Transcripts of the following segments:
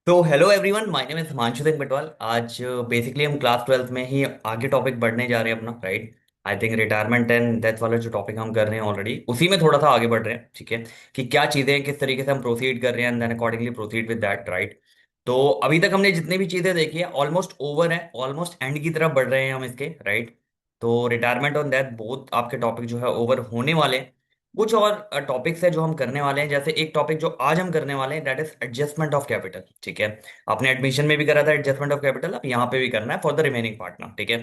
तो hello everyone, my name is Himanshu Singh Batwal. आज basically हम क्लास ट्वेल्थ में ही आगे टॉपिक बढ़ने जा रहे हैं अपना, right. I think retirement and death वाला जो टॉपिक हम कर रहे हैं ऑलरेडी उसी में थोड़ा सा आगे बढ़ रहे हैं, ठीक है। कि क्या चीज़ें हैं, किस तरीके से हम प्रोसीड कर रहे हैं and then accordingly proceed with that, right. तो अभी तक हमने जितनी भी चीज़ें देखी है ऑलमोस्ट ओवर है, ऑलमोस्ट एंड की तरफ बढ़ रहे हैं हम इसके, राइट। तो रिटायरमेंट और डेथ बोथ आपके टॉपिक जो है ओवर होने वाले हैं। कुछ और टॉपिक्स है जो हम करने वाले हैं, जैसे एक टॉपिक जो आज हम करने वाले हैं that is adjustment of capital, ठीक है। आपने एडमिशन में भी करा था एडजस्टमेंट ऑफ कैपिटल, अब यहाँ पे भी करना है फॉर द रिमेनिंग पार्टनर, ठीक है।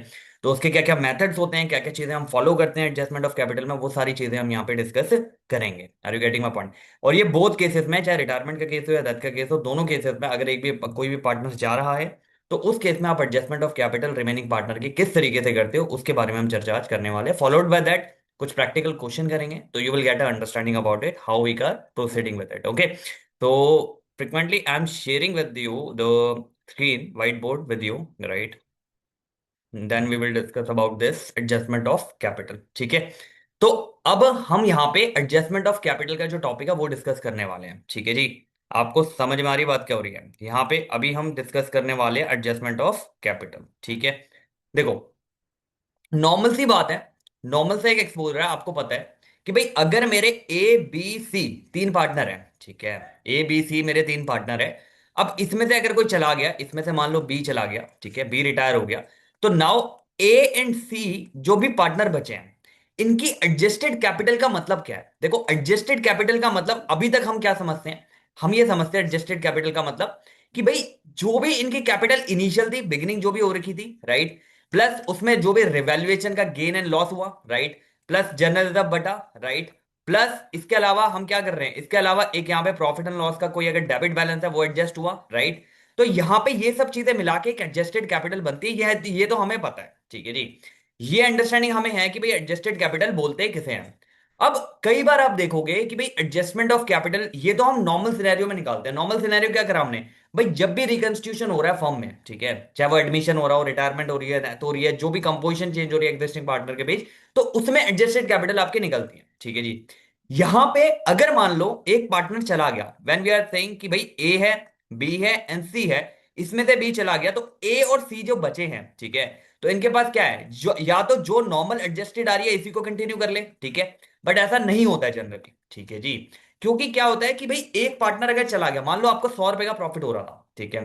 तो उसके क्या क्या मेथड्स होते हैं, क्या क्या चीजें हम फॉलो करते हैं एडजस्टमेंट ऑफ कैपिटल में, वो सारी चीजें हम यहाँ पे डिस्कस करेंगे। Are you getting my point? और ये बोथ केसेस में, चाहे रिटायरमेंट का केस हो या डेथ का केस हो, दोनों केसेस में अगर एक भी कोई भी पार्टनर जा रहा है तो उस केस में आप adjustment of capital remaining partner की किस तरीके से करते हो उसके बारे में हम चर्चा आज करने वाले हैं, फॉलोड बाय दैट कुछ प्रैक्टिकल क्वेश्चन करेंगे, तो you will get a understanding about it how we are proceeding with it, okay. तो frequently I'm sharing with you the screen whiteboard with you, right? Then we will discuss about this adjustment of capital, ठीक है। तो अब हम यहाँ पे adjustment of capital का जो टॉपिक है वो डिस्कस करने वाले हैं, ठीक है जी। आपको समझ में आ रही बात क्या हो रही है यहाँ पे? अभी हम डिस्कस करने वाले हैं एडजस्टमेंट ऑफ कैपिटल, ठीक है। देखो, नॉर्मल सी बात है, नॉर्मल से एक एक्सपोजर है, आपको पता है कि भाई अगर मेरे ए बी सी तीन पार्टनर हैं, ठीक है। ए बी सी मेरे तीन पार्टनर है। अब इसमें से अगर कोई चला गया, इसमें से मान लो बी चला गया, ठीक है, बी रिटायर हो गया, तो नाउ ए एंड सी जो भी पार्टनर बचे हैं इनकी एडजस्टेड कैपिटल का मतलब क्या है? देखो, एडजस्टेड कैपिटल का मतलब अभी तक हम क्या समझते हैं? हम ये समझते हैं एडजस्टेड कैपिटल का मतलब कि भाई जो भी इनकी कैपिटल इनिशियल थी, बिगिनिंग जो भी हो रखी थी, राइट, प्लस उसमें जो भी रिवैल्यूएशन का गेन एंड लॉस हुआ, राइट, प्लस जनरल रिजर्व बटा, राइट, प्लस इसके अलावा हम क्या कर रहे हैं, इसके अलावा एक यहाँ पे प्रॉफिट एंड लॉस का कोई अगर डेबिट बैलेंस है वो एडजस्ट हुआ, राइट। तो यहाँ पे ये सब चीजें मिला के एक एडजस्टेड कैपिटल बनती है, ये तो हमें पता है, ठीक है जी। ये अंडरस्टैंडिंग हमें है कि भाई एडजस्टेड कैपिटल बोलते हैं किसे हैं। अब कई बार आप देखोगे कि भाई एडजस्टमेंट ऑफ कैपिटल ये तो हम नॉर्मल सिनेरियो में निकालते हैं। नॉर्मल सिनेरियो क्या करा हमने? भाई जब भी रिकंस्टिट्यूशन हो रहा है फर्म में, ठीक है, चाहे वो एडमिशन हो रहा हो, रिटायरमेंट हो रही है, तो हो रही है, जो भी कंपोजिशन चेंज हो रही है एग्जिस्टिंग पार्टनर के बीच, तो उसमें एडजस्टेड कैपिटल आपके निकलती है, ठीक है जी। यहां पे अगर मान लो एक पार्टनर चला गया, व्हेन वी आर सेइंग कि भाई ए है, बी है एंड सी है, इसमें से बी चला गया, तो ए और सी जो बचे हैं, ठीक है, तो इनके पास क्या है, जो या तो जो नॉर्मल एडजस्टेड आ रही है इसी को कंटिन्यू कर ले, ठीक है। बट ऐसा नहीं होता है जनरली, ठीक है जी। क्योंकि क्या होता है कि भाई एक पार्टनर अगर चला गया, मान लो आपको 100 रुपए का प्रॉफिट हो रहा था, ठीक है,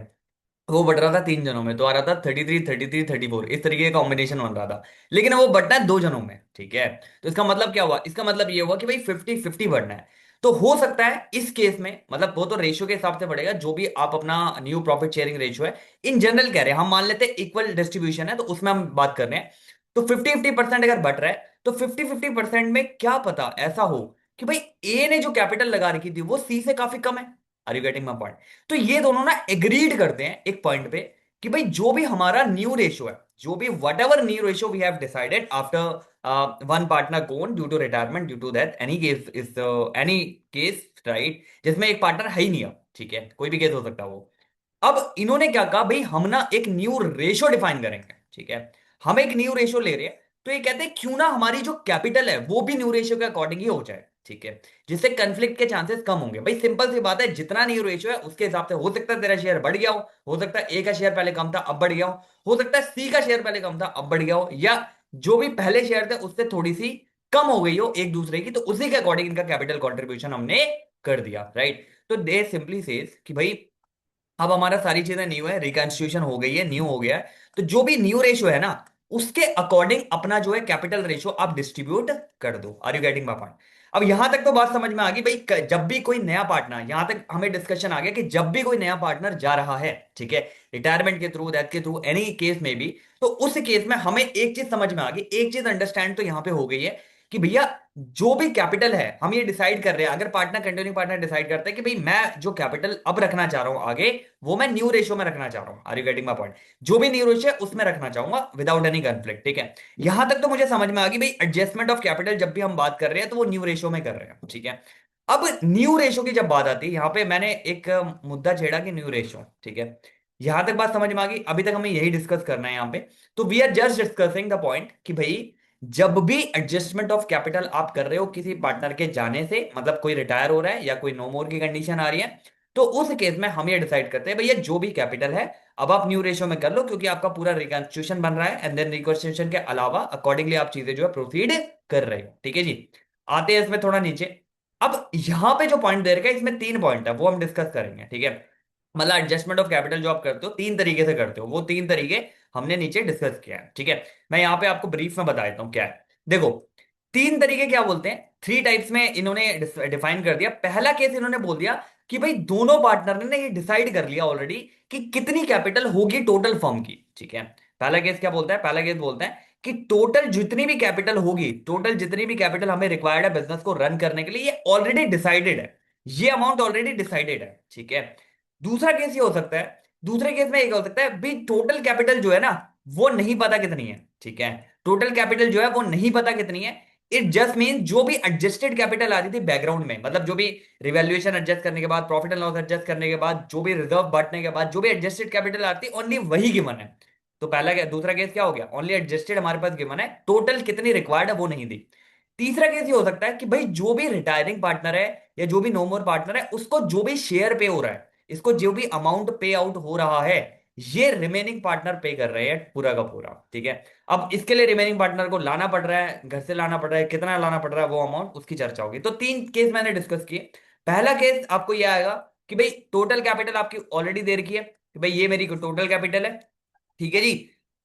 वो बढ़ रहा था तीन जनों में, तो आ रहा था 33 33 34, इस तरीके का कॉम्बिनेशन बन रहा था। लेकिन वो बढ़ना है दो जनों में, ठीक है। तो इसका मतलब क्या हुआ? इसका मतलब ये हुआ कि भाई 50 50 बढ़ना है। तो हो सकता है इस केस में, मतलब वो तो रेशियो के हिसाब से बढ़ेगा, जो भी आप अपना न्यू प्रॉफिट शेयरिंग रेशियो है, इन जनरल कह रहे हैं हम, मान लेते हैं इक्वल डिस्ट्रीब्यूशन है तो उसमें हम बात कर रहे हैं। तो 50 50% अगर बढ़ रहा है तो 50 50% में क्या पता ऐसा हो कि भाई ए ने जो कैपिटल लगा रखी थी वो सी से काफी कम है। Are you getting my point? तो ये दोनों ना एग्रीड करते हैं एक पॉइंट पे कि भाई जो भी हमारा न्यू रेशियो है, जो भी whatever new ratio we have decided after one partner gone due to retirement, due to that any case is any case, right, जिसमें एक पार्टनर है ही नहीं अब, ठीक है, कोई भी केस हो सकता है वो। अब इन्होंने क्या कहा, भाई हम ना एक न्यू रेशियो डिफाइन करेंगे, ठीक है। हम एक न्यू रेशियो ले रहे हैं, तो ये कहते हैं क्यों ना हमारी जो कैपिटल है वो भी न्यू रेशियो के अकॉर्डिंग ही हो जाए, ठीक है, जिससे कंफ्लिक्ट के चांसेस कम होंगे। भाई सिंपल सी बात है, जितना न्यू रेशियो है उसके हिसाब से हो सकता है तेरा शेयर बढ़ गया हो सकता है ए का शेयर पहले कम था अब बढ़ गया हो सकता है सी का शेयर पहले कम था अब बढ़ गया हो, या जो भी पहले शेयर थे उससे थोड़ी सी कम हो गई हो एक दूसरे की, तो उसी के अकॉर्डिंग इनका कैपिटल कॉन्ट्रीब्यूशन हमने कर दिया, राइट। तो दे सिंपली सेज कि भाई अब हमारा सारी चीजें न्यू है, रिकंस्टिट्यूशन हो गई है, न्यू हो गया है, तो जो भी न्यू रेशियो है ना उसके अकॉर्डिंग अपना जो है कैपिटल रेशियो आप डिस्ट्रीब्यूट कर दो। Are you getting my point? अब यहां तक तो बात समझ में आ गई भाई, जब भी कोई नया पार्टनर, यहां तक हमें डिस्कशन आ गया कि जब भी कोई नया पार्टनर जा रहा है, ठीक है, रिटायरमेंट के थ्रू, डेथ के थ्रू, एनी केस में भी, तो उस केस में हमें एक चीज समझ में आ गई, एक चीज अंडरस्टैंड तो यहां पे हो गई है कि भैया जो भी कैपिटल है हम ये डिसाइड कर रहे हैं, अगर पार्टनर कंटिन्यू पार्टनर डिसाइड करता है कि भाई मैं जो कैपिटल अब रखना चाह रहा हूं आगे, वो मैं न्यू रेशियो में रखना चाह रहा हूं। Are you getting my point? जो भी न्यू रेशियो है उसमें रखना चाहूंगा विदाउट एनी कंफ्लिक्ट, ठीक है। यहां तक तो मुझे समझ में आ गई भाई, एडजस्टमेंट ऑफ कैपिटल जब भी हम बात कर रहे हैं तो वो न्यू रेशियो में कर रहे हैं, ठीक है। अब न्यू रेशियो की जब बात आती है, यहां पे मैंने एक मुद्दा छेड़ा कि न्यू रेशियो, ठीक है। यहां तक बात समझ में आ गई, अभी तक हमें यही डिस्कस करना है यहां पे। तो we are just discussing the point कि भाई जब भी एडजस्टमेंट ऑफ कैपिटल आप कर रहे हो किसी पार्टनर के जाने से, मतलब कोई रिटायर हो रहा है या कोई नो मोर की कंडीशन आ रही है, तो उस केस में हम ये डिसाइड करते हैं भैया जो भी कैपिटल है, अब आप न्यू रेशियो में कर लो क्योंकि आपका पूरा रिकंस्ट्रक्शन बन रहा है, एंड देन रिकंस्ट्रक्शन के अलावा अकॉर्डिंगली आप चीजें जो है प्रोसीड कर रहे हो। ठीक है जी। आते हैं इसमें थोड़ा नीचे। अब यहां पे जो पॉइंट दे रखा है इसमें तीन पॉइंट है, वो हम डिस्कस करेंगे। ठीक है। मतलब एडजस्टमेंट ऑफ कैपिटल जो आप करते हो तीन तरीके से करते हो, वो तीन तरीके हमने नीचे डिस्कस किया है। ठीक है। मैं यहाँ पे आपको ब्रीफ में बता देता हूँ क्या है। देखो, तीन तरीके क्या बोलते हैं, थ्री टाइप्स में इन्होंने डिफाइन कर दिया। पहला केस इन्होंने बोल दिया कि भाई दोनों पार्टनर ने ये डिसाइड कर लिया ऑलरेडी कि कितनी कैपिटल होगी टोटल फर्म की। ठीक है। पहला केस क्या बोलता है, पहला केस बोलता है कि टोटल जितनी भी कैपिटल होगी, टोटल जितनी भी कैपिटल हमें रिक्वायर्ड है बिजनेस को रन करने के लिए, ये ऑलरेडी डिसाइडेड है, ये अमाउंट ऑलरेडी डिसाइडेड है। ठीक है। दूसरा केस ये हो सकता है, दूसरे केस में ये हो सकता है भाई टोटल कैपिटल जो है ना वो नहीं पता कितनी है। ठीक है। टोटल कैपिटल जो है वो नहीं पता कितनी है। इट जस्ट मीन जो भी एडजस्टेड कैपिटल आ रही थी बैकग्राउंड में, मतलब जो भी रिवैल्यूएशन एडजस्ट करने के बाद, प्रॉफिट एंड लॉस एडजस्ट करने के बाद, जो भी रिजर्व बांटने के बाद जो भी एडजस्टेड कैपिटल आती है ओनली वही गिवन है। तो पहला दूसरा केस क्या हो गया, ओनली एडजस्टेड हमारे पास गिवन है, टोटल कितनी रिक्वायर्ड है वो नहीं दी। तीसरा केस ये हो सकता है कि भाई जो भी रिटायरिंग पार्टनर है या जो भी नो मोर पार्टनर है उसको जो भी शेयर पे हो रहा है, इसको जो भी अमाउंट पे आउट हो रहा है, ये रिमेनिंग पार्टनर पे कर रहे हैं पूरा का पूरा। ठीक है। अब इसके लिए रिमेनिंग पार्टनर को लाना पड़ रहा है, घर से लाना पड़ रहा है, कितना लाना पड़ रहा है वो अमाउंट, उसकी चर्चा होगी। तो तीन केस मैंने डिस्कस किए। पहला केस आपको यह आएगा कि भाई टोटल कैपिटल आपकी ऑलरेडी दे रखी है कि भाई ये मेरी टोटल कैपिटल है। ठीक है जी।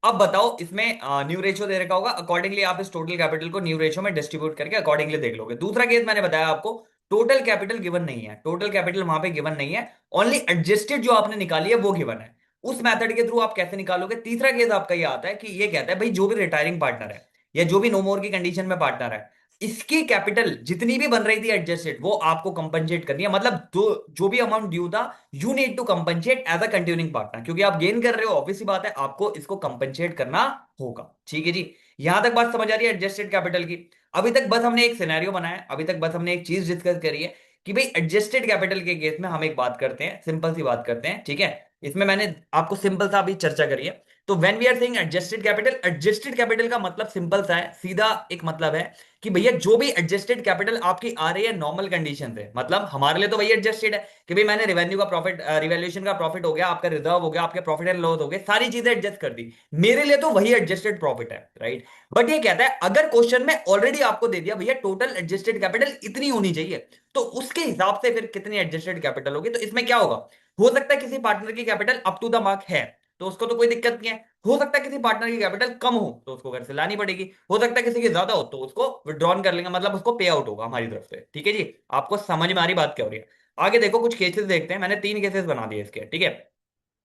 अब बताओ इसमें न्यू रेशियो दे रखा होगा, अकॉर्डिंगली आप इस टोटल कैपिटल को न्यू रेशियो में डिस्ट्रीब्यूट करके अकॉर्डिंगली देख लोगे। दूसरा केस मैंने बताया आपको टोटल कैपिटल गिवन नहीं है, टोटल कैपिटल वहां पे गिवन नहीं है, ओनली एडजस्टेड जो आपने निकाली है वो गिवन है। उस मेथड के थ्रू आप कैसे निकालोगे। तीसरा केस आपका ये आता है कि ये कहता है भाई जो भी रिटायरिंग पार्टनर है या जो भी नो मोर की कंडीशन में पार्टनर है, इसकी कैपिटल जितनी भी बन रही थी एडजस्टेड वो आपको कंपनसेट करनी है। मतलब जो भी अमाउंट ड्यू था you need to compensate as a continuing partner, क्योंकि आप गेन कर रहे हो, ऑब्वियस सी बात है आपको इसको कंपनसेट करना होगा। ठीक है जी। यहां तक बात समझ आ रही है एडजस्टेड कैपिटल की। अभी तक बस हमने एक सिनेरियो बनाया है, अभी तक बस हमने एक चीज डिस्कस करी है कि भाई एडजस्टेड कैपिटल के केस में हम एक बात करते हैं, सिंपल सी बात करते हैं। ठीक है। इसमें मैंने आपको सिंपल सा अभी चर्चा करी है। तो when we are saying adjusted capital, adjusted capital का मतलब सिंपल सा है, सीधा एक मतलब है कि भैया जो भी एडजस्टेड कैपिटल आपकी आ रही है नॉर्मल कंडीशन से, मतलब हमारे लिए तो वही एडजस्टेड है कि भाई मैंने रेवेन्यू का प्रॉफिट, रिवैल्यूएशन का प्रॉफिट हो गया, आपका रिजर्व हो गया, आपके प्रॉफिट एंड लॉस हो गए, सारी चीजें एडजस्ट कर दी, मेरे लिए तो वही एडजस्टेड प्रॉफिट है, राइट। बट ये कहता है अगर क्वेश्चन में ऑलरेडी आपको दे दिया भैया टोटल एडजस्टेड कैपिटल इतनी होनी चाहिए, तो उसके हिसाब से फिर कितनी एडजस्टेड कैपिटल होगी। तो इसमें क्या होगा, हो सकता है किसी पार्टनर की capital up to the mark है तो उसको तो कोई दिक्कत नहीं है, हो सकता है किसी पार्टनर की कैपिटल कम हो तो उसको घर से लानी पड़ेगी, हो सकता है किसी की ज्यादा हो तो उसको विड्रॉन कर लेंगे, मतलब उसको पे आउट होगा हमारी तरफ से। ठीक है जी। आपको समझ में आ रही बात क्या हो रही है। आगे देखो कुछ केसेस देखते हैं, मैंने तीन केसेस बना दिए इसके। ठीक है।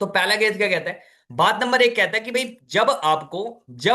तो पहला केस क्या कहता है, बात नंबर एक कहता है कि भाई जब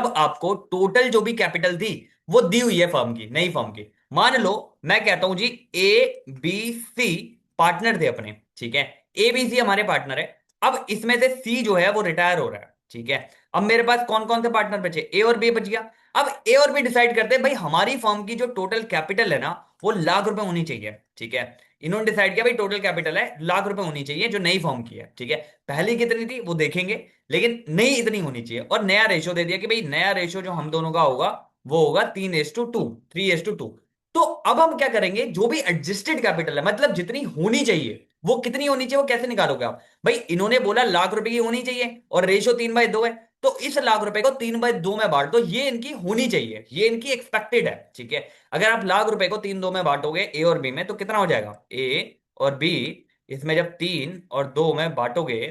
आपको टोटल जो भी कैपिटल थी वो दी हुई है फर्म की, नई फर्म की, मान लो मैं कहता हूं जी ए बी सी पार्टनर थे अपने। ठीक है। ए बी सी हमारे पार्टनर है। अब इसमें से सी जो है वो रिटायर हो रहा है। ठीक है। अब मेरे पास कौन कौन से पार्टनर बचे, ए और बी बच गया। अब ए और बी डिसाइड करते हैं भाई हमारी फर्म की जो टोटल कैपिटल है ना वो ₹1,00,000 होनी चाहिए। ठीक है। इन्होंने डिसाइड किया भाई टोटल कैपिटल है ₹1,00,000 होनी चाहिए जो नई फॉर्म की है। ठीक है। पहली कितनी थी वो देखेंगे, लेकिन नई इतनी होनी चाहिए, और नया रेशियो दे दिया कि भाई नया रेशियो जो हम दोनों का होगा वो होगा 3:2, 3:2। तो अब हम क्या करेंगे, जो भी एडजस्टेड कैपिटल है मतलब जितनी होनी चाहिए वो कितनी होनी चाहिए, वो कैसे निकालोगे आप। भाई इन्होंने बोला ₹1,00,000 की होनी चाहिए और रेशियो 3/2 है, तो इस ₹1,00,000 को 3/2 में बांट दो, ये इनकी होनी चाहिए, ये इनकी एक्सपेक्टेड है। ठीक है। अगर आप ₹1,00,000 को 3 2 में बांटोगे ए और बी में तो कितना हो जाएगा, ए और बी, इसमें जब 3 और 2 में बांटोगे,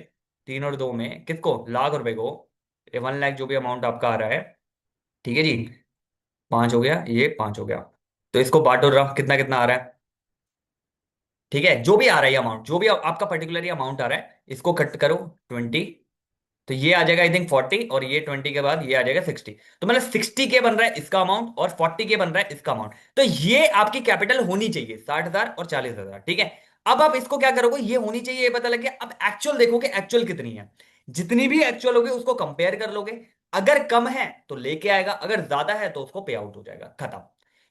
3 और 2 में किसको, ₹1,00,000 को, ये 1 लाख जो भी अमाउंट आपका आ रहा है। ठीक है जी। 5 हो गया, ये 5 हो गया, तो इसको बांटो रहा कितना कितना आ रहा है। ठीक है। जो भी आ रहा है अमाउंट, जो भी आपका पर्टिकुलर अमाउंट आ रहा है इसको कट करो 20, तो ये आ जाएगा आई थिंक 40, और ये 20 के बाद ये आ जाएगा 60। तो मतलब 60 के बन रहा है इसका अमाउंट और 40 के बन रहा है इसका अमाउंट, तो ये आपकी कैपिटल होनी चाहिए 60,000 और 40,000। ठीक है। अब आप इसको क्या करोगे, ये होनी चाहिए ये पता लग गया, अब एक्चुअल देखोगे एक्चुअल कितनी है, जितनी भी एक्चुअल होगी उसको कंपेयर कर लोगे, अगर कम है तो लेके आएगा, अगर ज्यादा है तो उसको पे आउट हो जाएगा, खत्म।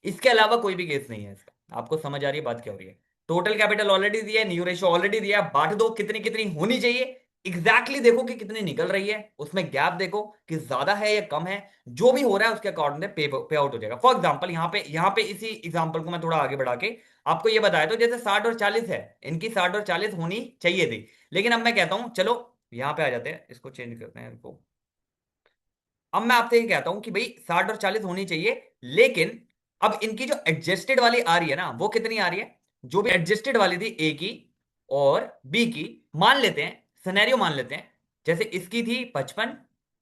इसके अलावा कोई भी केस नहीं है इसका। आपको समझ आ रही है बात क्या हो रही है। टोटल कैपिटल ऑलरेडी दिया है, न्यू रेशियो ऑलरेडी दिया है, बांट दो कितनी कितनी होनी चाहिए, एग्जैक्टली देखो कि कितनी निकल रही है, उसमें गैप देखो कि ज्यादा है या कम है, जो भी हो रहा है उसके अकॉर्डिंग पे आउट हो जाएगा। फॉर एग्जांपल यहाँ पे इसी एग्जांपल को मैं थोड़ा आगे बढ़ा के आपको ये बताया, तो जैसे 60 और 40 है, इनकी 60 और 40 होनी चाहिए थी, लेकिन अब मैं कहता हूं चलो यहाँ पे आ जाते हैं, इसको चेंज करते हैं इनको। अब मैं आपसे ये कहता हूं कि भाई 60 और 40 होनी चाहिए, लेकिन अब इनकी जो एडजस्टेड वाली आ रही है ना, वो कितनी आ रही है? जो भी एडजस्टेड वाली थी ए की और बी की, मान लेते हैं, सिनेरियो मान लेते हैं, जैसे इसकी थी 55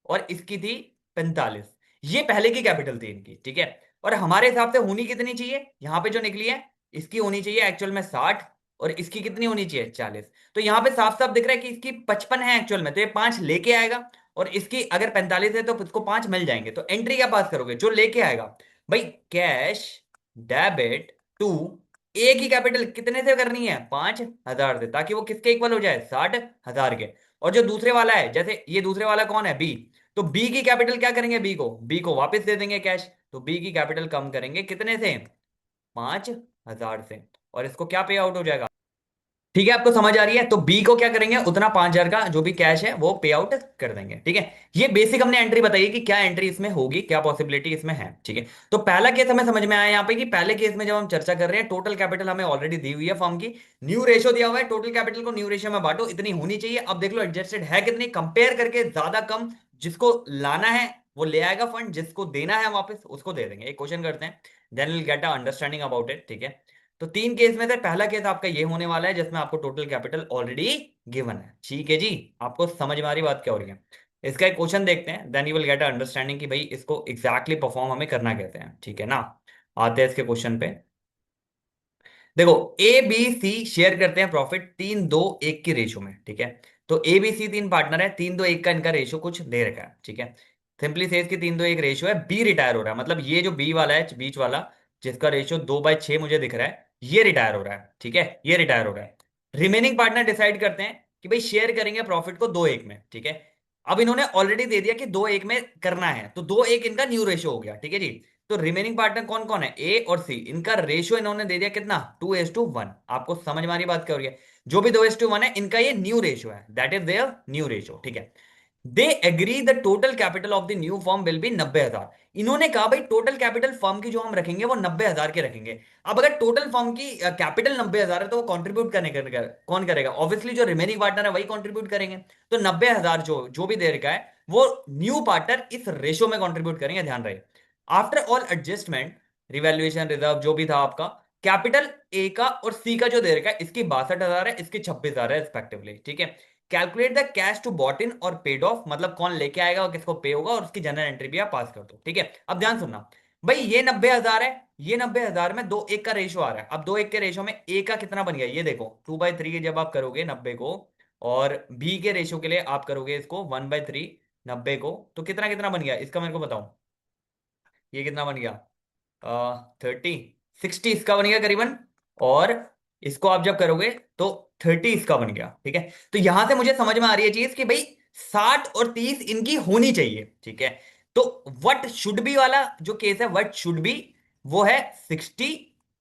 और इसकी थी 45। ये पहले की कैपिटल थी इनकी, ठीक है। और हमारे हिसाब से होनी कितनी चाहिए यहां पे जो निकली है, इसकी होनी चाहिए एक्चुअल में 60, और इसकी कितनी होनी चाहिए 40। तो यहां पे साफ साफ दिख रहा है कि इसकी 55 है एक्चुअल में, तो ये 5 लेके आएगा, और इसकी अगर 45 है तो इसको 5 मिल जाएंगे। तो एंट्री क्या पास करोगे? जो लेके आएगा भाई, कैश डेबिट टू, ए की कैपिटल कितने से करनी है? 5,000 से, ताकि वो किसके इक्वल हो जाए? 60,000 के। और जो दूसरे वाला है, जैसे ये दूसरे वाला कौन है? बी। तो बी की कैपिटल क्या करेंगे? बी को वापस दे देंगे कैश। तो बी की कैपिटल कम करेंगे कितने से? 5,000 से। और इसको क्या पे आउट हो जाएगा? ठीक है, आपको समझ आ रही है? तो बी को क्या करेंगे? उतना 5,000 का जो भी कैश है वो पे आउट कर देंगे, ठीक है। ये बेसिक हमने एंट्री बताई है कि क्या एंट्री इसमें होगी, क्या पॉसिबिलिटी इसमें है, ठीक है। तो पहला केस हमें समझ में आया यहाँ पे कि पहले केस में जब हम चर्चा कर रहे हैं, टोटल कैपिटल हमें ऑलरेडी दी हुई है फर्म की, न्यू रेशो दिया हुआ है, टोटल कैपिटल को न्यू रेशो में बांटो, इतनी होनी चाहिए। अब देख लो एडजस्टेड है कितनी, कंपेयर करके ज्यादा कम, जिसको लाना है वो ले आएगा फंड, जिसको देना है वापस उसको दे देंगे। एक क्वेश्चन करते हैं, then will get a understanding about it, ठीक है। तो तीन केस में से पहला केस आपका ये होने वाला है जिसमें आपको टोटल कैपिटल ऑलरेडी गिवन है, ठीक है जी। आपको समझ में आ रही बात क्या हो रही है? इसका एक क्वेश्चन देखते हैं, then you will get a understanding कि भाई इसको एग्जैक्टली परफॉर्म हमें करना कहते हैं, ठीक है ना। आते हैं इसके क्वेश्चन पे। देखो, ए बी सी शेयर करते हैं प्रॉफिट 3-2-1 की रेशो में, ठीक है। तो ए बी सी तीन पार्टनर है, 3-2-1 का इनका रेशो कुछ दे रखा है, ठीक है। सिंपली से इसकी 3-2-1 रेशो है। बी रिटायर हो रहा है, मतलब ये जो बी वाला है बीच वाला, जिसका रेशो 2/6 मुझे दिख रहा है, ये रिटायर हो रहा है, ठीक है, ये रिटायर हो रहा है। रिमेनिंग पार्टनर डिसाइड करते हैं कि भाई शेयर करेंगे प्रॉफिट को 2-1 में, ठीक है। अब इन्होंने ऑलरेडी दे दिया कि 2-1 में करना है, तो 2-1 इनका न्यू रेशो हो गया, ठीक है जी। तो रिमेनिंग पार्टनर कौन कौन है? ए और सी, इनका रेशियो इन्होंने दे दिया कितना? 2:1। आपको समझ में आ रही बात क्या हो रही है? जो भी 2:1 है, इनका ये न्यू रेशियो है, that is their new ratio, ठीक है। They agree the total capital of the new firm will be 90,000। इन्होंने कहा भाई टोटल कैपिटल फर्म की जो हम रखेंगे वो 90,000 के रखेंगे। अब अगर टोटल फर्म की कैपिटल 90,000 है, तो वो कंट्रीब्यूट करने करेगा कौन करेगा? ऑब्वियसली जो रिमेनिंग पार्टनर है वही कंट्रीब्यूट करेंगे। तो 90,000 जो जो भी दे रखा है, वो न्यू पार्टनर इस रेशियो में कंट्रीब्यूट करेंगे, ध्यान रहे। After all adjustment, revaluation reserve जो भी था आपका, कैपिटल ए का और सी का जो दे रखा है, इसकी 62,000 है, इसकी 26,000 है रिस्पेक्टिवली, ठीक है। Calculate the cash to bought in और पेड ऑफ, मतलब कौन लेके आएगा और किसको पे होगा, और उसकी जनरल एंट्री भी आप पास कर दो, ठीक है। अब ध्यान सुनना भाई, ये 90,000 है, ये 90,000 में 2:1 का रेशो आ रहा है। अब 2:1 के रेशो में ए का कितना बन गया ये देखो, 2/3 जब आप करोगे 90 को, और बी के रेशो के लिए आप करोगे इसको 1/3 90 को, तो कितना कितना बन गया इसका मेरे को बताओ। ये कितना बन गया? 30, 60 इसका बन गया करीबन। और इसको आप जब करोगे तो 30 इसका बन गया, ठीक है। तो यहां से मुझे समझ में आ रही है चीज कि भाई 60 और 30 इनकी होनी चाहिए, ठीक है। तो वट शुड बी वाला जो केस है, वट शुड बी, वो है 60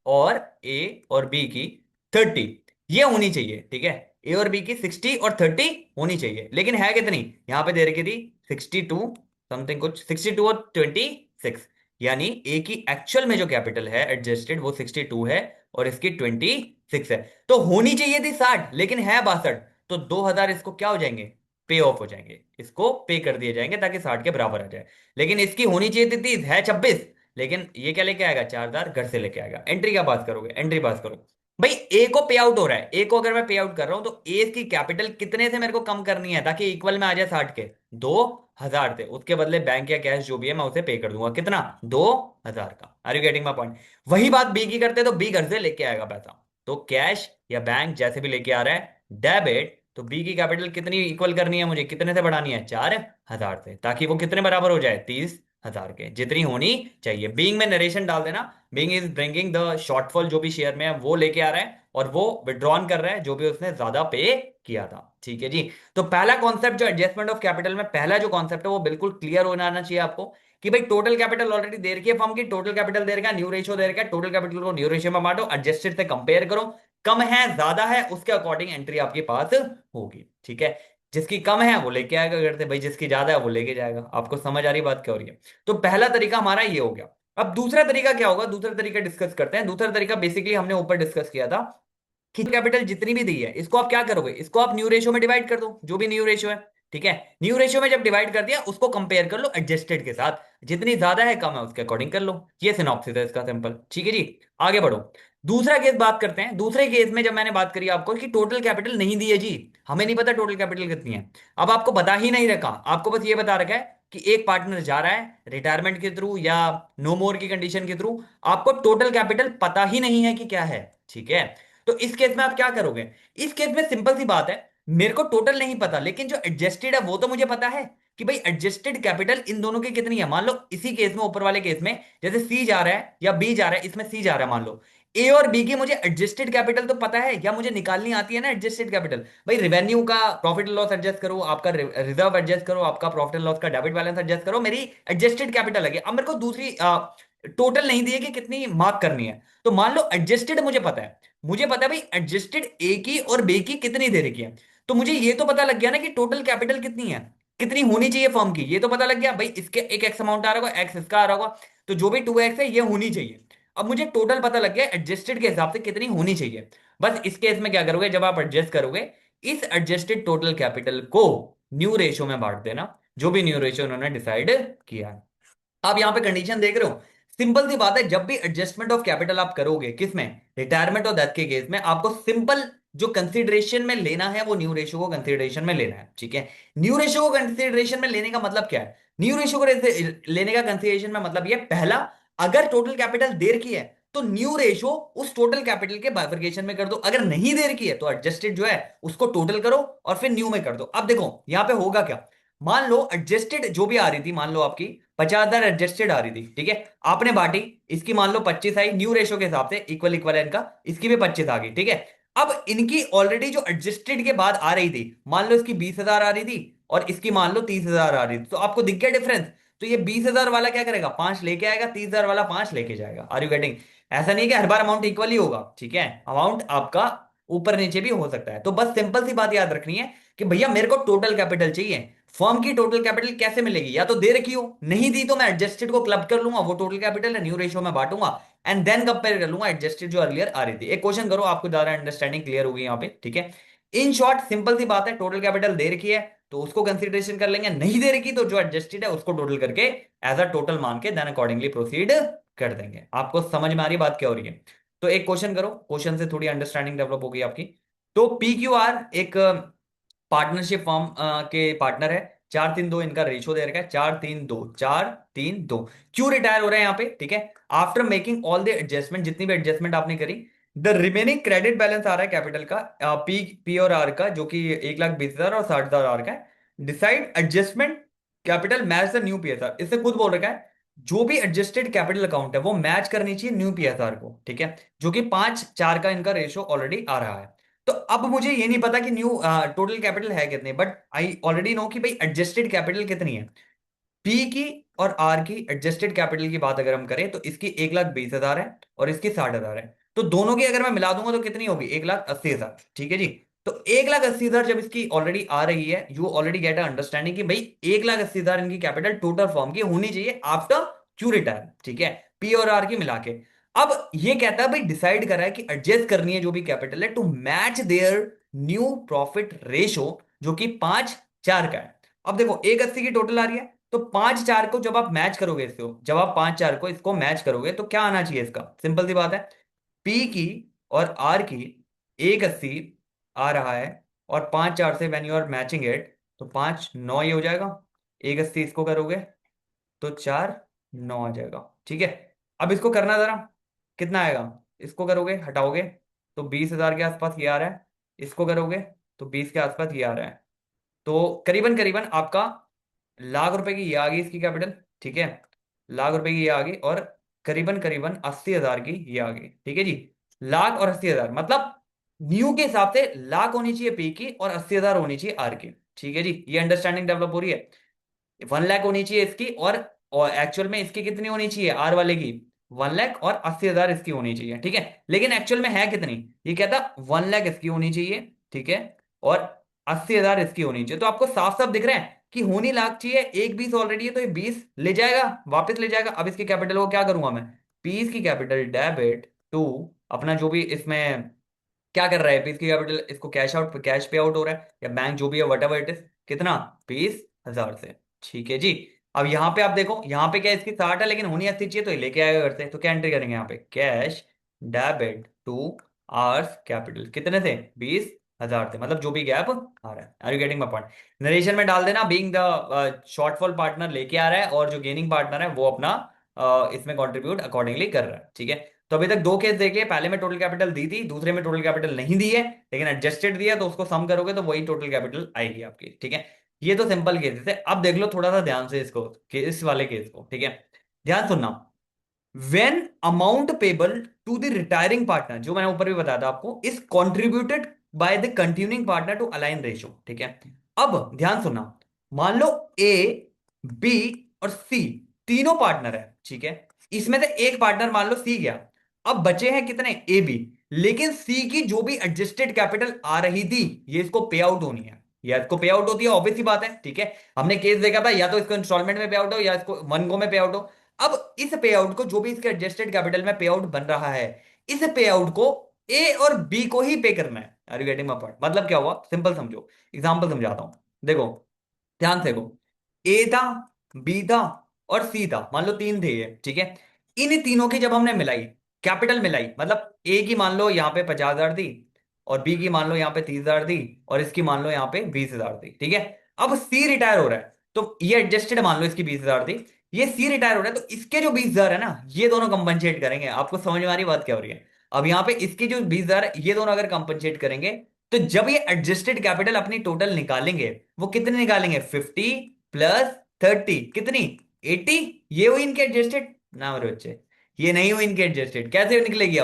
और ए और बी की 30, ये होनी चाहिए, ठीक है। ए और बी की 60 और 30 होनी चाहिए, लेकिन है कितनी? यहां पे दे रखी थी 62 समथिंग कुछ, 62 और 26, यानी ए की एक्चुअल में जो कैपिटल है एडजस्टेड वो 62 है, और इसकी 26 है। तो होनी चाहिए थी 60, लेकिन है 62। तो 2,000 इसको क्या हो जाएंगे? पे ऑफ हो जाएंगे, इसको पे कर दिए जाएंगे ताकि 60 के बराबर आ जाए। लेकिन इसकी होनी चाहिए थी 30, है 26, लेकिन ये क्या लेके आएगा? 4,000 घर से लेके आएगा। एंट्री क्या पास करोगे? एंट्री पास करो भाई। ए को पे आउट हो रहा है, ए को अगर मैं पे आउट कर रहा हूं, तो ए की कैपिटल कितने से मेरे को कम करनी है ताकि इक्वल में आ जाए 60 के? 2,000 थे, उसके बदले बैंक या कैश जो भी है मैं उसे पे कर दूंगा, कितना? 2,000 का। Are you getting my point? वही बात बी की करते तो बी घर से लेके आएगा पैसा, तो कैश या बैंक जैसे भी लेके आ रहा है डेबिट, तो बी की कैपिटल कितनी इक्वल करनी है मुझे? कितने से बढ़ानी है? 4,000 से, ताकि वो कितने बराबर हो जाए? 30,000 के, जितनी होनी चाहिए। बीइंग में नरेशन डाल देना, being is bringing the shortfall, जो भी शेयर में है वो लेके आ रहा है, और वो विड्रॉन कर रहा है जो भी उसने ज्यादा पे किया था, ठीक है जी। तो पहला कॉन्सेप्ट जो एडजस्टमेंट ऑफ कैपिटल में पहला जो कॉन्सेप्ट है वो बिल्कुल क्लियर होना आना चाहिए आपको, कि भाई टोटल कैपिटल ऑलरेडी दे रखी है फर्म की, टोटल कैपिटल दे रखा है, न्यू रेशियो दे रखा है, टोटल कैपिटल को न्यू रेशियो में बांटो, एडजस्टेड से कंपेयर करो, कम है ज्यादा है उसके अकॉर्डिंग एंट्री आपके पास होगी, ठीक है। जिसकी कम है वो लेके आएगा घर से, भाई जिसकी ज्यादा है वो लेके जाएगा। आपको समझ आ रही बात क्या हो रही है? तो पहला तरीका हमारा ये हो गया। अब दूसरा तरीका क्या होगा, दूसरा तरीका डिस्कस करते हैं। दूसरा तरीका बेसिकली हमने ऊपर डिस्कस किया था कि कैपिटल जितनी भी दी है इसको आप क्या करोगे, इसको आप न्यू रेशियो में डिवाइड कर दो, जो भी न्यू रेशियो है। ठीक है, न्यू रेशियो में जब डिवाइड कर दिया उसको कंपेयर कर लो एडजस्टेड के साथ, जितनी ज्यादा है कम है उसके अकॉर्डिंग कर लो। ये सिनॉप्सिस है इसका, सिंपल। ठीक है जी, आगे बढ़ो। दूसरा केस बात करते हैं। दूसरे केस में जब मैंने बात करी आपको कि टोटल कैपिटल नहीं दी है जी, हमें नहीं पता टोटल कैपिटल कितनी है। अब आपको बता ही नहीं रखा, आपको बस ये बता रखा है कि एक पार्टनर जा रहा है रिटायरमेंट के थ्रू या नो मोर की कंडीशन के थ्रू, आपको टोटल कैपिटल पता ही नहीं है कि क्या है। ठीक है, तो इस केस में आप क्या करोगे? इस केस में सिंपल सी बात है, मेरे को टोटल नहीं पता, लेकिन जो एडजस्टेड है वो तो मुझे पता है कि भाई एडजस्टेड कैपिटल इन दोनों की कितनी है। मान लो इसी केस में, ऊपर वाले केस में, जैसे सी जा रहा है या बी जा रहा है, इसमें सी जा रहा है, मान लो ए और बी की मुझे एडजस्टेड कैपिटल तो पता है, या मुझे निकालनी आती है ना एडजस्टेड कैपिटल। भाई रेवेन्यू का प्रॉफिट लॉस एडजस्ट करो, आपका रिजर्व एडजस्ट करो, आपका प्रॉफिट लॉस का डेबिट बैलेंस एडजस्ट करो, मेरी एडजस्टेड कैपिटल लगे। अब मेरे को दूसरी टोटल नहीं दी है कि कितनी मार्क करनी है। तो मान लो एडजस्टेड मुझे पता है, मुझे पता है भाई एडजस्टेड ए की और बी की कितनी दे रखी है। तो मुझे ये तो पता लग गया ना कि टोटल कैपिटल कितनी है, कितनी होनी चाहिए फर्म की, ये तो पता लग गया। भाई इसके एक एक्स अमाउंट आ रहा होगा, एक्स इसका आ रहा होगा, तो जो भी 2x है ये होनी चाहिए। अब मुझे टोटल पता लग गया एडजस्टेड के हिसाब से कितनी होनी चाहिए। बस इस केस में क्या करोगे, जब आप एडजस्ट करोगे, इस एडजस्टेड टोटल कैपिटल को न्यू रेशियो में बांट देना, जो भी न्यू रेशियो उन्होंने डिसाइड किया है। आप यहां पे कंडीशन देख रहे हो, सिंपल सी बात है, जब भी एडजस्टमेंट ऑफ कैपिटल आप करोगे, किसमें, रिटायरमेंट और डेथ के केस में, आपको सिंपल जो कंसीडरेशन में लेना है वो न्यू रेशियो को कंसीडरेशन में लेना है। ठीक है, न्यू रेशियो को कंसीडरेशन में लेने का मतलब क्या है? न्यू रेशियो को लेने का कंसीडरेशन में मतलब ये, पहला, अगर टोटल कैपिटल देर की है तो न्यू रेशियो उस टोटल कैपिटल के बाइफरकेशन में कर दो, अगर नहीं देर की है तो एडजस्टेड जो है उसको टोटल करो और फिर न्यू में कर दो। अब देखो यहां पे होगा क्या, मान लो एडजस्टेड जो भी आ रही थी, मान लो आपकी 50,000 एडजस्टेड आ रही थी। ठीक है, आपने बांटी, इसकी मान लो 25 आई, न्यू रेशो के हिसाब से इक्वल इक्वल है इनका, इसकी भी 25 आ गई। ठीक है, अब इनकी ऑलरेडी जो एडजस्टेड के बाद आ रही थी, मान लो इसकी 20,000 आ रही थी और इसकी मान लो 30,000 आ रही थी, तो आपको दिख गया डिफरेंस। तो ये 20,000 वाला क्या करेगा, 5 लेके आएगा, 30,000 वाला 5 लेके जाएगा। Are you getting? ऐसा नहीं है कि हर बार अमाउंट इक्वल ही होगा। ठीक है, अमाउंट आपका ऊपर नीचे भी हो सकता है। तो बस सिंपल सी बात याद रखनी है कि भैया मेरे को टोटल कैपिटल चाहिए। फर्म की टोटल कैपिटल कैसे मिलेगी, या तो दे रखी हो, नहीं दी तो मैं एडजस्टेड को क्लब कर लूंगा, वो टोटल कैपिटल है, न्यू रेशियो में बांटूंगा, एंड देन कंपेयर कर लूंगा एडजस्टेड जो अर्लियर आ रही थी। एक क्वेश्चन करो, आपको ज्यादा अंडरस्टैंडिंग क्लियर होगी यहाँ पे। ठीक है, इन शॉर्ट सिंपल सी बात है, टोटल कैपिटल दे रखी है तो उसको कंसिडरेशन कर लेंगे, नहीं दे रखी तो जो एडजस्टेड है उसको टोटल करके एज अ टोटल मान के देन अकॉर्डिंगली प्रोसीड कर देंगे। आपको समझ में आ रही बात क्या हो रही है? तो एक क्वेश्चन करो, क्वेश्चन से थोड़ी अंडरस्टैंडिंग डेवलप होगी आपकी। तो पी क्यू आर एक पार्टनरशिप फॉर्म के पार्टनर है, 4-3-2 इनका रेशियो दे रखा है, 4-3-2, 4-3-2। क्यों रिटायर हो रहे हैं यहाँ पे? ठीक है, after making all the adjustment, जितनी भी एडजस्टमेंट आपने करी, द रिमेनिंग क्रेडिट बैलेंस आ रहा है कैपिटल का, पी पी और आर का, जो कि 1,20,000 और 60,000 आर का है। Decide adjustment capital match the new PSR, इससे खुद बोल रखा है जो भी एडजस्टेड कैपिटल अकाउंट है वो मैच करनी चाहिए न्यू पीएसआर को। ठीक है, जो कि 5-4 का इनका रेशियो ऑलरेडी आ रहा है। तो अब मुझे ये नहीं पता कि न्यू टोटल कैपिटल है कितनी, बट आई ऑलरेडी नो कि भाई एडजस्टेड कैपिटल कितनी है। पी की और आर की एडजस्टेड कैपिटल की बात अगर हम करें तो इसकी 1,20,000 है और इसकी 60,000 है। तो दोनों की अगर मैं मिला दूंगा तो कितनी होगी, 1,80,000। ठीक है जी, तो 1,80,000 जब इसकी ऑलरेडी आ रही है, you already gate a understanding कि भाई 1,80,000 इनकी कैपिटल टोटल फॉर्म की होनी चाहिए आफ्टर क्यू रिटायर। ठीक है, पी और आर की मिला के। अब ये कहता है भाई डिसाइड करा है कि एडजस्ट करनी है जो भी कैपिटल है to match their new profit ratio, जो कि 5-4 का है। अब देखो 1,80 की टोटल आ रही है, तो 5-4 को जब आप मैच करोगे, इसको जब आप 5-4 को इसको मैच करोगे तो क्या आना चाहिए इसका, सिंपल सी बात है, पी की और आर की 1,80 आ रहा है, और 5-4 से when you are matching it तो 5-9 ये हो जाएगा। 1,80 इसको करोगे तो 4-9 आ जाएगा। ठीक है, अब इसको करना जरा, कितना आएगा, इसको करोगे हटाओगे तो 20,000 के आसपास ये आ रहा है, इसको करोगे तो 20 के आसपास ये आ रहा है। तो करीबन करीबन आपका लाख रुपए की ये आ गई इसकी कैपिटल। ठीक है, लाख रुपए की ये आ गई, और करीबन करीबन 80,000 की ये आ गई। ठीक है जी, लाख और 80,000, मतलब न्यू के हिसाब से लाख होनी चाहिए पी की और 80,000 होनी चाहिए आर की। ठीक है जी, ये अंडरस्टैंडिंग डेवलप हो रही है। 1 लाख होनी चाहिए इसकी, और एक्चुअल में इसकी कितनी होनी चाहिए आर वाले की, 1 लाख और 80,000 इसकी होनी चाहिए। ठीक है, लेकिन एक्चुअल में है कितनी, ये कहता 1 लाख इसकी होनी चाहिए। ठीक है, और 80,000 इसकी होनी चाहिए। तो आपको साफ साफ दिख रहा है कि होनी लाख चाहिए, एक 20 ऑलरेडी है, तो ये 20 ले जाएगा, वापस ले जाएगा। अब इसकी कैपिटल को क्या करूंगा मैं, पीस की कैपिटल डेबिट टू अपना जो भी इसमें क्या कर रहा है, पीस की कैपिटल इसको कैश आउट, कैश पे आउट हो रहा है या बैंक जो भी है वट एवर इट इज, कितना, 20,000 से। ठीक है जी। अब यहाँ पे आप देखो, यहाँ पे क्या इसकी 60 है लेकिन होनी 80 चाहिए, तो ये लेके आएगा घर से। तो क्या एंट्री करेंगे यहाँ पे, cash debit to R's capital, कितने थे, 20,000 थे, मतलब जो भी गैप आ रहा है। Are you getting my point. Narration में डाल देना बीइंग द शॉर्टफॉल पार्टनर लेके आ रहा है, और जो गेनिंग पार्टनर है वो अपना इसमें कंट्रीब्यूट अकॉर्डिंगली कर रहा है। ठीक है। तो अभी तक दो केस देख लिए, पहले में टोटल कैपिटल दी थी, दूसरे में टोटल कैपिटल नहीं दी है लेकिन एडजस्टेड दिया, तो उसको सम करोगे तो वही टोटल कैपिटल आएगी आपकी। ठीक है। ये तो सिंपल केसेस है। अब देख लो थोड़ा सा ध्यान से इसको, इस वाले केस को। ठीक है, ध्यान सुनना। When amount payable to the retiring partner, जो मैंने ऊपर भी बताया था आपको, is contributed by the continuing partner to align ratio. ठीक है। अब ध्यान सुनना, मान लो ए, बी और सी तीनों पार्टनर है। ठीक है। इसमें से एक पार्टनर मान लो सी गया, अब बचे हैं कितने, ए बी। लेकिन सी की जो भी एडजस्टेड कैपिटल आ रही थी, ये इसको पे आउट होनी है, या इसको पे आउट होती है, ऑब्वियस सी बात है। ठीक है। हमने केस देखा था, या तो इसको इंस्टॉलमेंट में पे आउट हो या इसको वन गो में पे आउट हो। अब इस पे आउट को, जो भी इसके एडजस्टेड कैपिटल में पे आउट बन रहा है, इस पे आउट को ए और बी को ही पे करना है। Are you getting my point. मतलब क्या हुआ, सिंपल समझो, एग्जांपल समझाता हूं। देखो, ध्यान से देखो, ए था, बी था और सी था, मान लो तीन थे ये। ठीक है। इन तीनों की जब हमने मिलाई, कैपिटल मिलाई, मतलब ए की मान लो यहाँ पे 50,000 दी, और बी की मान लो यहाँ पे 30,000 दी, और इसकी मान लो यहाँ पे 20,000 दी। ठीक है। अब सी रिटायर हो रहा है, तो ये एडजस्टेड मान लो इसकी 20,000 दी, ये सी रिटायर हो रहा है, तो इसके जो 20,000 है ना, ये दोनों कंपनसेट करेंगे। आपको समझ में आ रही बात क्या हो रही है। अब यहाँ पे इसके जो 20,000 है, ये दोनों अगर कंपनसेट करेंगे, तो जब ये एडजस्टेड कैपिटल अपनी टोटल निकालेंगे, वो कितने निकालेंगे, 50 प्लस 30, कितनी, 80। ये हुई इनके एडजस्टेड ना मेरे बच्चे, ये नहीं हुई इनके एडजस्टेड। कैसे निकलेगी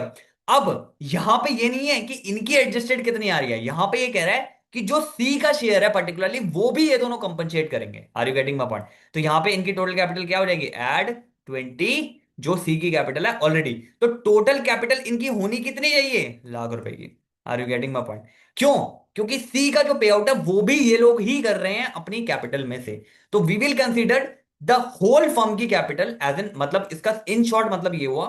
अब यहां पे ये नहीं है कि इनकी एडजस्टेड कितनी आ रही है, यहां पे ये कह रहा है कि जो सी का शेयर है पर्टिकुलरली, वो भी ये दोनों कंपनसेट करेंगे। Are you getting my point. तो यहां पे इनकी टोटल कैपिटल क्या हो जाएगी, एड 20, जो सी की कैपिटल है ऑलरेडी। तो टोटल कैपिटल इनकी होनी कितनी चाहिए, लाख रुपए की। Are you getting my point. क्यों, क्योंकि सी का जो पे आउट है वो भी ये लोग ही कर रहे हैं अपनी कैपिटल में से। तो we will consider the whole firm की कैपिटल एज एन, मतलब इसका इन शॉर्ट मतलब ये हुआ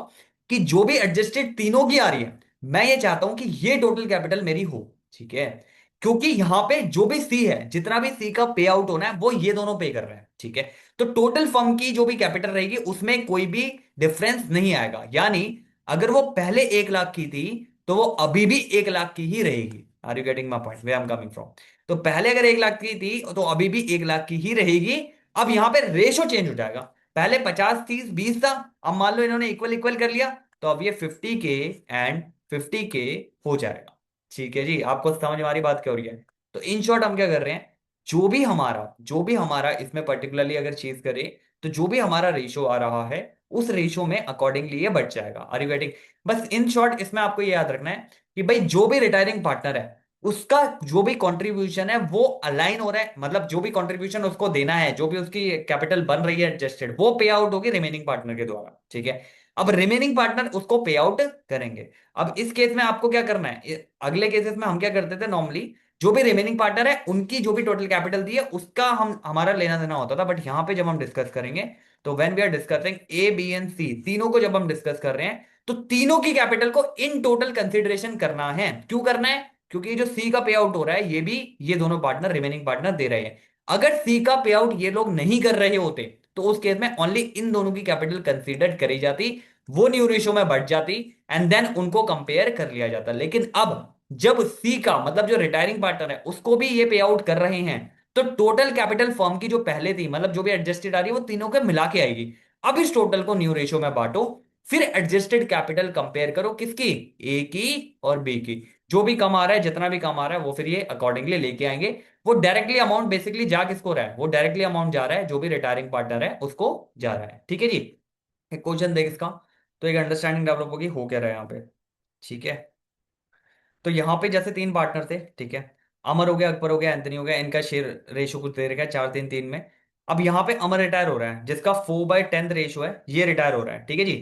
कि जो भी एडजस्टेड तीनों की आ रही है, मैं ये चाहता हूं कि ये टोटल कैपिटल मेरी हो। ठीक है। क्योंकि यहां पे जो भी सी है, जितना भी सी का पे आउट होना है, वो ये दोनों पे कर रहे हैं। ठीक है। तो टोटल फर्म की जो भी कैपिटल रहेगी उसमें कोई भी डिफरेंस नहीं आएगा। यानी अगर वो पहले 1 लाख की थी, तो वो अभी भी 1 लाख की ही रहेगी। Are you getting my point, way I am coming from. तो पहले अगर 1 लाख की थी, तो अभी भी 1 लाख की ही रहेगी। अब यहां पे रेशो चेंज हो जाएगा, पहले 50 30 20 था, अब मान लो इन्होंने इक्वल इक्वल कर लिया, तो अब ये 50K एंड 50K हो जाएगा। ठीक है जी। आपको समझ में आ रही बात क्या हो रही है। तो इन शॉर्ट हम क्या कर रहे हैं, जो भी हमारा इसमें पर्टिकुलरली अगर चीज करे, तो जो भी हमारा रेशो आ रहा है, उस रेशो में अकॉर्डिंगली ये बढ़ जाएगा। Are you getting. बस इन शॉर्ट इसमें आपको ये याद रखना है कि भाई जो भी रिटायरिंग पार्टनर है, उसका जो भी कंट्रीब्यूशन है वो अलाइन हो रहा है, मतलब जो भी कंट्रीब्यूशन उसको देना है, जो भी उसकी कैपिटल बन रही है एडजस्टेड, वो पे आउट होगी रिमेनिंग पार्टनर के द्वारा। ठीक है। अब रिमेनिंग पार्टनर उसको पे आउट करेंगे। अब इस केस में आपको क्या करना है, अगले केसेस में हम क्या करते थे नॉर्मली, जो भी रिमेनिंग पार्टनर है उनकी जो भी टोटल कैपिटल दी है उसका हम हमारा लेना देना होता था। बट यहां पे जब हम डिस्कस करेंगे, तो when we are discussing A B and C, तीनों को जब हम डिस्कस कर रहे हैं, तो तीनों की कैपिटल को इन टोटल कंसिडरेशन करना है। क्यों करना है, क्योंकि ये जो सी का पे आउट हो रहा है, ये भी ये दोनों पार्टनर रिमेनिंग पार्टनर दे रहे हैं। अगर सी का पे आउट ये लोग नहीं कर रहे होते, तो उस केस में ओनली इन दोनों की कैपिटल कंसीडर करी जाती, वो न्यू रेशो में बढ़ जाती, एंड देन उनको कंपेयर कर लिया जाता। लेकिन अब जब सी का मतलब जो रिटायरिंग पार्टनर है उसको भी ये पे आउट कर रहे हैं, तो टोटल कैपिटल फर्म की जो पहले थी, मतलब जो भी एडजस्टेड आ रही है, वो तीनों के मिला के आएगी। अब इस टोटल को न्यू रेशो में बांटो, फिर एडजस्टेड कैपिटल कंपेयर करो, किसकी, ए की और बी की। जो भी कम आ रहा है, जितना भी कम आ रहा है, वो फिर ये अकॉर्डिंगली लेके आएंगे। वो डायरेक्टली अमाउंट बेसिकली जा किसको रहा है, वो डायरेक्टली अमाउंट जा रहा है जो भी रिटायरिंग पार्टनर है उसको जा रहा है। ठीक है जी। एक क्वेश्चन देख इसका, तो एक अंडरस्टैंडिंग डेवलप होगी हो क्या रहा है यहाँ पे। ठीक है। तो यहाँ पे जैसे तीन पार्टनर थे, ठीक है, अमर हो गया, अकबर हो गया, एंथनी हो गया, इनका शेयर रेशो कुछ दे रखा है 4-3-3 में। अब यहाँ पे अमर रिटायर हो रहा है, जिसका 4/10 रेशो है, ये रिटायर हो रहा है। ठीक है जी।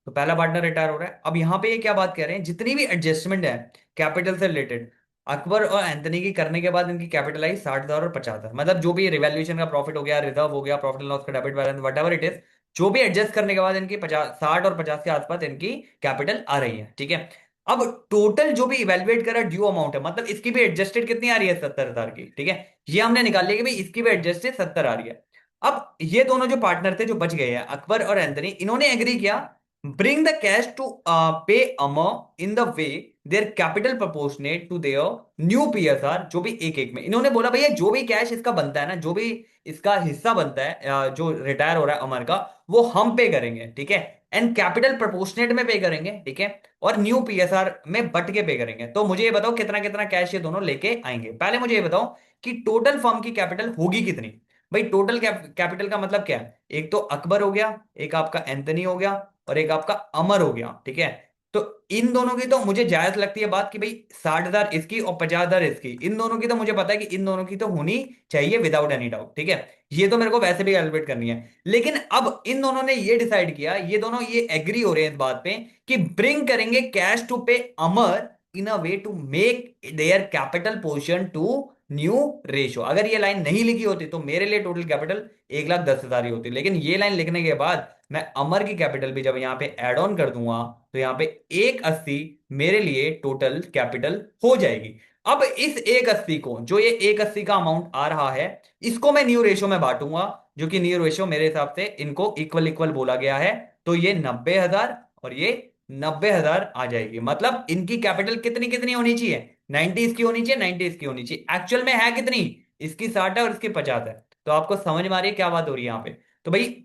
तो पहला पार्टनर रिटायर हो रहा है। अब यहाँ पे ये क्या बात कह रहे हैं, जितनी भी एडजस्टमेंट है कैपिटल से रिलेटेड, अकबर और एंथनी की करने के बाद इनकी कैपिटल आई 60,000 और 50,000, मतलब जो भी रिवैल्यूएशन का प्रॉफिट हो गया, रिजर्व हो गया, प्रॉफिट लॉस का debit balance, what ever it is, जो भी एडजस्ट करने के बाद इनकी 50, 60 और 50 के आसपास इनकी कैपिटल आ रही है, ठीक है। अब टोटल जो भी इवेल्युएट करा ड्यू अमाउंट है, मतलब इसकी भी एडजस्टेड कितनी आ रही है, 70,000 की, ठीक है। ये हमने निकाल लिया कि भाई इसकी भी एडजस्टेड 70 आ रही है। अब ये दोनों जो पार्टनर थे जो बच गए हैं, अकबर और एंथनी, इन्होंने एग्री किया, bring the cash to pay अमर in the way their capital proportionate to their new PSR, जो भी एक एक में इन्होंने बोला भैया जो भी कैश इसका बनता है ना, जो भी इसका हिस्सा बनता है जो रिटायर हो रहा है अमर का, वो हम पे करेंगे, ठीक है। एंड कैपिटल प्रोपोर्शनेट में पे करेंगे, ठीक है, और न्यू पीएसआर में बट के पे करेंगे। तो मुझे ये बताओ कितना कितना कैश ये दोनों लेके आएंगे। पहले मुझे ये बताओ कि टोटल फर्म की कैपिटल होगी कितनी। भाई टोटल कैपिटल का मतलब क्या है, एक तो अकबर हो गया, एक आपका एंथनी हो गया, और एक आपका अमर हो गया, ठीक है। तो इन दोनों की तो मुझे जायज लगती है बात कि भाई 60,000 इसकी और 50,000 इसकी, इन दोनों की तो मुझे पता है कि इन दोनों की तो होनी चाहिए विदाउट एनी डाउट, ठीक है। ये तो मेरे को वैसे भी कैलकुलेट करनी है। लेकिन अब इन दोनों ने ये डिसाइड किया, ये दोनों ये एग्री हो रहे हैं इस बात पे कि ब्रिंग करेंगे कैश टू पे अमर in a way to make their capital portion to new ratio. अगर ये लाइन नहीं लिखी होती तो मेरे लिए टोटल कैपिटल 1,10,000 ही होती, लेकिन ये लाइन लिखने के बाद मैं अमर की कैपिटल भी जब यहां पे ऐड ऑन कर दूंगा तो यहां पे 180 मेरे लिए टोटल कैपिटल हो जाएगी। अब इस 180 को, जो ये 180 का अमाउंट आ रहा है, इसको मैं न्यू रेशो में बांटूंगा, जो कि न्यू रेशो मेरे हिसाब से इनको इक्वल इक्वल बोला गया है। तो ये 90,000 और ये 90,000 आ जाएगी। मतलब इनकी कैपिटल कितनी कितनी होनी चाहिए, 90 इसकी होनी चाहिए, 90 इसकी होनी चाहिए। एक्चुअल में है कितनी, इसकी 60 है और इसकी 50 है। तो आपको समझ में आ रही है क्या बात हो रही है यहाँ पे। तो भाई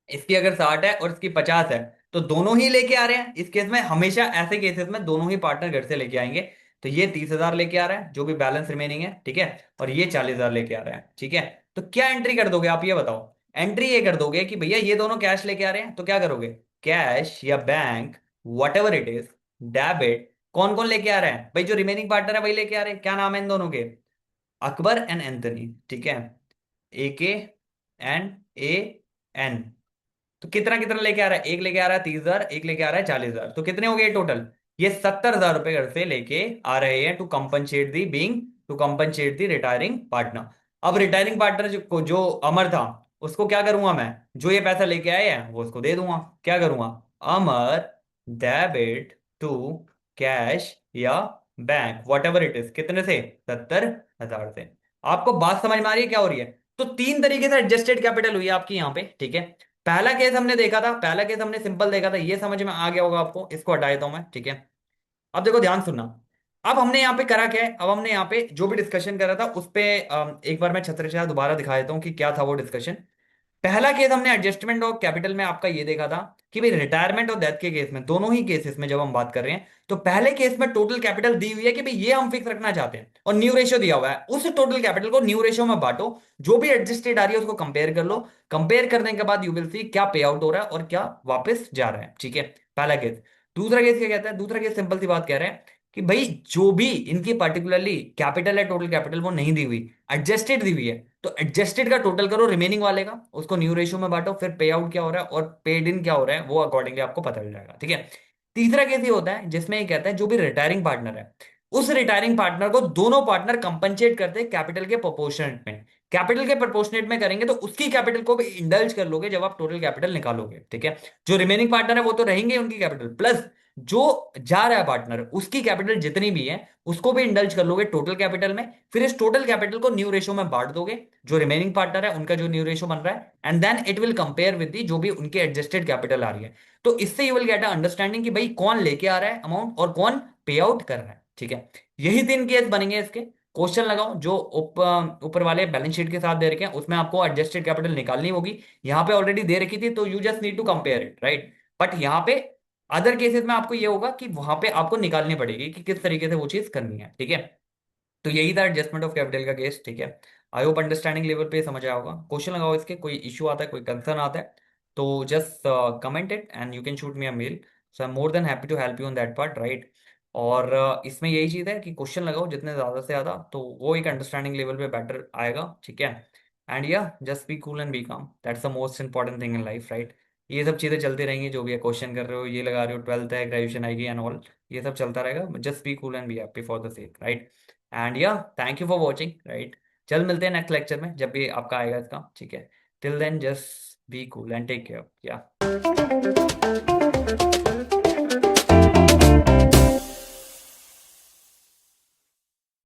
इसकी अगर 60 है और इसकी 50 है तो दोनों ही लेके आ रहे हैं। इस केस में हमेशा ऐसे केसेस में दोनों ही पार्टनर घर से लेके आएंगे। तो ये 30,000 लेके आ रहा है जो भी बैलेंस रिमेनिंग है, ठीक है, और ये 40,000 लेके आ रहा है, ठीक है। तो क्या एंट्री कर दोगे आप, ये बताओ। एंट्री ये कर दोगे कि भैया ये दोनों कैश लेके आ रहे हैं, तो क्या करोगे, कैश या bank, what ever it is, debit, कौन कौन लेके आ रहा है, भाई जो रिमेनिंग पार्टनर है वही लेके आ रहे हैं। क्या नाम है इन दोनों के, अकबर एंड एंथनी, ठीक है, ए के एंड ए एन। तो कितना कितना लेके आ रहा है, एक लेके आ रहा है 30,000, एक लेके आ रहा है 40,000, तो कितने हो गए टोटल, ये 70,000 रुपए घर से लेके आ रहे हैं to compensate the retiring partner. अब रिटायरिंग पार्टनर जो अमर था, उसको क्या करूंगा मैं, जो ये पैसा लेके आए हैं वो उसको दे दूंगा। क्या करूंगा, अमर डेबिट टू कैश या bank, what ever it is, कितने से, 70,000 से। आपको बात समझ में आ रही है क्या हो रही है। तो तीन तरीके से एडजस्टेड कैपिटल हुई है आपकी यहाँ पे, ठीक है। पहला केस हमने देखा था, पहला केस हमने सिंपल देखा था, ये समझ में आ गया होगा आपको, इसको हटा देता हूं मैं, ठीक है। अब देखो ध्यान सुनना। अब हमने यहाँ पे करा क्या है, अब हमने यहाँ पे जो भी डिस्कशन करा था उस पे एक बार मैं छत्रछाया दोबारा दिखा देता हूँ कि क्या था वो डिस्कशन। पहला केस हमने एडजस्टमेंट ऑफ कैपिटल में आपका ये देखा था कि भाई रिटायरमेंट और डेथ के केस में, दोनों ही केसेस में जब हम बात कर रहे हैं, तो पहले केस में टोटल कैपिटल दी हुई है कि भाई ये हम फिक्स रखना चाहते हैं और न्यू रेशियो दिया हुआ है, उस टोटल कैपिटल को न्यू रेशियो में बांटो, जो भी एडजस्टेड आ रही है उसको कंपेयर कर लो। कंपेयर करने के बाद यू विल सी क्या पे आउट हो रहा है और क्या वापस जा रहा है, ठीक है। पहला केस। दूसरा केस क्या कहता है, दूसरा केस सिंपल सी बात कह रहे हैं कि भाई जो भी इनकी पर्टिकुलरली कैपिटल है, टोटल कैपिटल वो नहीं दी हुई, एडजस्टेड दी हुई है, तो एडजस्टेड का टोटल करो रिमेनिंग वाले का, उसको न्यू रेशियो में बांटो, फिर पे आउट क्या हो रहा है और पेड इन क्या हो रहा है वो अकॉर्डिंगली आपको पता चल जाएगा, ठीक है। तीसरा केस ये होता है जिसमें ये कहता है जो भी रिटायरिंग पार्टनर है, उस रिटायरिंग पार्टनर को दोनों पार्टनर कंपनसेट करते हैं कैपिटल के प्रोपोर्शनेट में। कैपिटल के प्रोपोर्शनेट में करेंगे तो उसकी कैपिटल को भी इंडल्ज कर लोगे जब आप टोटल कैपिटल निकालोगे, ठीक है। जो रिमेनिंग पार्टनर है वो तो रहेंगे उनकी कैपिटल, प्लस जो जा रहा है पार्टनर उसकी कैपिटल जितनी भी है उसको भी इंडल्ज कर लोगे टोटल कैपिटल में। फिर इस टोटल कैपिटल को न्यू रेशो में बांट दोगे, जो रिमेनिंग पार्टनर है उनका जो न्यू रेशो बन रहा है, and then it will compare with the जो भी उनकी एडजस्टेड कैपिटल आ रही है। तो इससे you will get a understanding कि भाई कौन लेके आ रहा है अमाउंट और कौन पे आउट कर रहा है, ठीक है। यही तीन केस बनेंगे इसके। क्वेश्चन लगाओ जो ऊपर वाले बैलेंस शीट के साथ दे रखे हैं उसमें आपको एडजस्टेड कैपिटल निकालनी होगी। यहाँ पे ऑलरेडी दे रखी थी तो you just need to compare it, right. But यहाँ पे अदर केसेस में आपको ये होगा कि वहां पे आपको निकालनी पड़ेगी कि किस तरीके से वो चीज करनी है, ठीक है। तो यही था एडजस्टमेंट ऑफ कैपिटल का केस, ठीक है। आई होप अंडरस्टैंडिंग लेवल पे समझ आया होगा। क्वेश्चन लगाओ इसके, कोई इशू आता है, कोई कंसर्न आता है तो just comment it and you can shoot me a mail. So I am more than happy to help you on that part, right. और इसमें यही चीज़ है कि क्वेश्चन लगाओ जितने ज़्यादा से ज़्यादा तो वो एक अंडरस्टैंडिंग लेवल पे बेटर आएगा, ठीक है। And yeah just be cool and be calm, that's the most important thing in life, right. ये सब चीज़ें चलती रहेंगी, जो भी है क्वेश्चन कर रहे हो, ये लगा रहे हो, ट्वेल्थ है, ग्रेजुएशन आएगी एंड ऑल, ये सब चलता रहेगा, just be cool and be happy for the sake, right. And yeah thank you for watching, right. चल मिलते हैं नेक्स्ट लेक्चर में जब भी आपका आएगा इसका, ठीक है। Till then just be cool and take care, या।